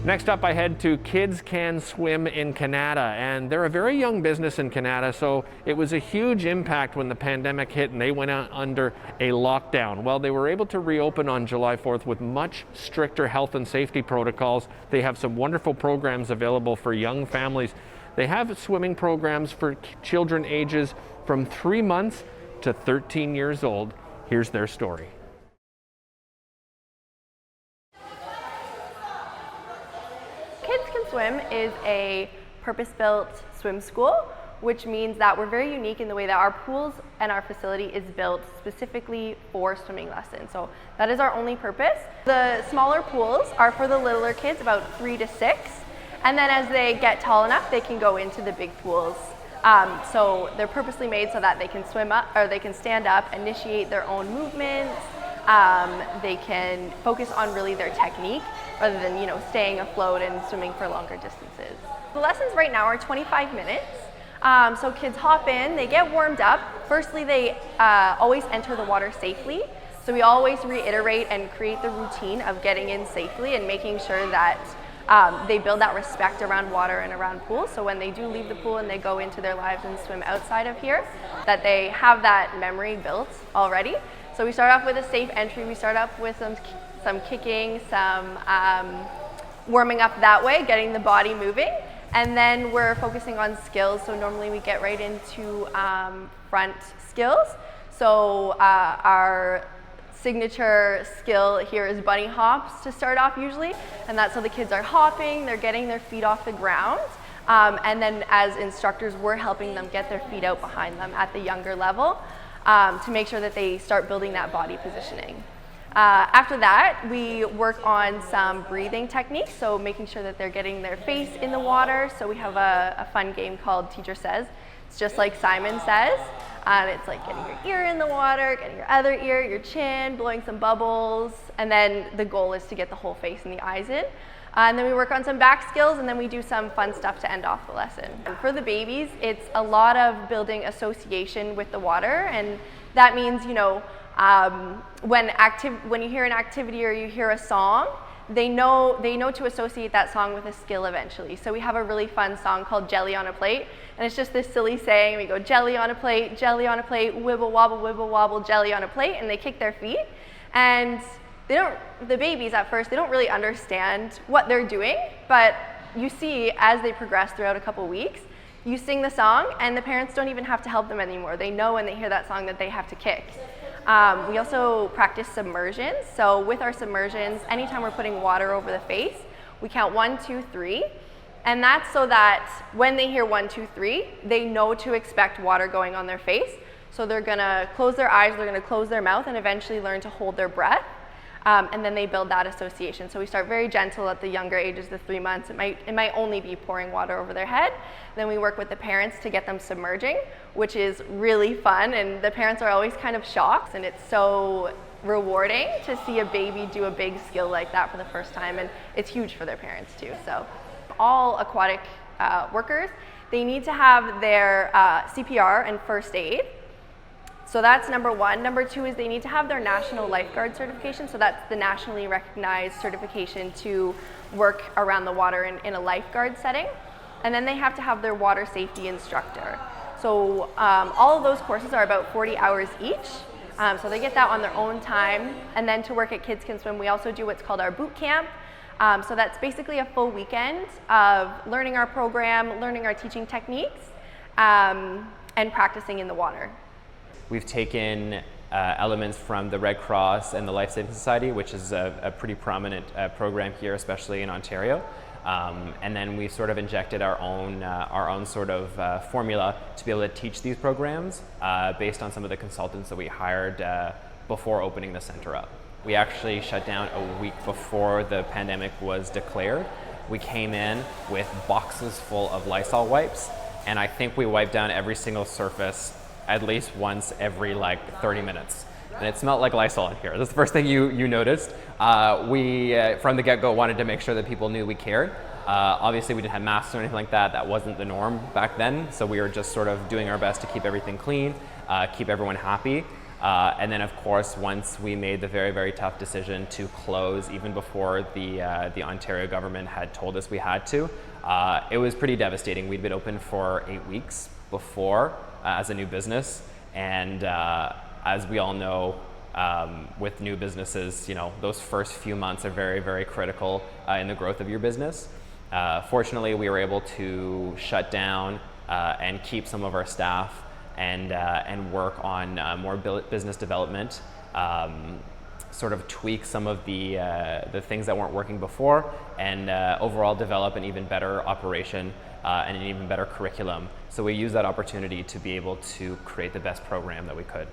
Next up, I head to KidsCanSwim in Canada, and they're a very young business in Canada, so it was a huge impact when the pandemic hit and they went out under a lockdown. Well, they were able to reopen on July 4th with much stricter health and safety protocols. They have some wonderful programs available for young families. They have swimming programs for children ages from 3 months to 13 years old. Here's their story. KidsCanSwim is a purpose-built swim school, which means that we're very unique in the way that our pools and our facility is built specifically for swimming lessons. So that is our only purpose. The smaller pools are for the littler kids, about 3 to 6, and then as they get tall enough, they can go into the big pools. So they're purposely made so that they can swim up, or they can stand up, initiate their own movements. They can focus on really their technique rather than, staying afloat and swimming for longer distances. The lessons right now are 25 minutes. So kids hop in, they get warmed up. Firstly, they always enter the water safely. So we always reiterate and create the routine of getting in safely and making sure that they build that respect around water and around pools. So when they do leave the pool and they go into their lives and swim outside of here, that they have that memory built already. So we start off with a safe entry. We start off with some kicking, some warming up that way, getting the body moving. And then we're focusing on skills. So normally we get right into front skills. So our signature skill here is bunny hops to start off usually. And that's how the kids are hopping, they're getting their feet off the ground. And then as instructors, we're helping them get their feet out behind them at the younger level to make sure that they start building that body positioning. After that, we work on some breathing techniques, so making sure that they're getting their face in the water. So we have a fun game called Teacher Says. It's just like Simon Says. It's like getting your ear in the water, getting your other ear, your chin, blowing some bubbles, and then the goal is to get the whole face and the eyes in. And then we work on some back skills, and then we do some fun stuff to end off the lesson. And for the babies, it's a lot of building association with the water, and that means, when you hear an activity or you hear a song, they know to associate that song with a skill eventually. So we have a really fun song called Jelly on a Plate, and it's just this silly saying. We go jelly on a plate, wibble wobble, jelly on a plate, and they kick their feet. And the babies at first, they don't really understand what they're doing, but you see as they progress throughout a couple weeks, you sing the song and the parents don't even have to help them anymore. They know when they hear that song that they have to kick. We also practice submersions. So with our submersions, anytime we're putting water over the face, we count 1, 2, 3. And that's so that when they hear 1, 2, 3, they know to expect water going on their face. So they're gonna close their eyes, they're gonna close their mouth, and eventually learn to hold their breath. And then they build that association. So we start very gentle at the younger ages, the 3 months. It might only be pouring water over their head. Then we work with the parents to get them submerging, which is really fun. And the parents are always kind of shocked. And it's so rewarding to see a baby do a big skill like that for the first time. And it's huge for their parents too. So all aquatic workers, they need to have their CPR and first aid. So that's number 1. Number 2 is they need to have their national lifeguard certification. So that's the nationally recognized certification to work around the water in a lifeguard setting. And then they have to have their water safety instructor. So all of those courses are about 40 hours each. So they get that on their own time. And then to work at KidsCanSwim, we also do what's called our boot camp. So that's basically a full weekend of learning our program, learning our teaching techniques, and practicing in the water. We've taken elements from the Red Cross and the Life Saving Society, which is a pretty prominent program here, especially in Ontario. And then we sort of injected our own sort of formula to be able to teach these programs based on some of the consultants that we hired before opening the center up. We actually shut down a week before the pandemic was declared. We came in with boxes full of Lysol wipes, and I think we wiped down every single surface at least once every 30 minutes. And it smelled like Lysol in here. That's the first thing you noticed. We, from the get-go, wanted to make sure that people knew we cared. Obviously, we didn't have masks or anything like that. That wasn't the norm back then. So we were just sort of doing our best to keep everything clean, keep everyone happy. And then, of course, once we made the very, very tough decision to close, even before the Ontario government had told us we had to, it was pretty devastating. We'd been open for 8 weeks before as a new business, and as we all know, with new businesses, those first few months are very, very critical in the growth of your business. Fortunately, we were able to shut down and keep some of our staff and work on more business development, sort of tweak some of the things that weren't working before, and overall develop an even better operation and an even better curriculum. So we used that opportunity to be able to create the best program that we could.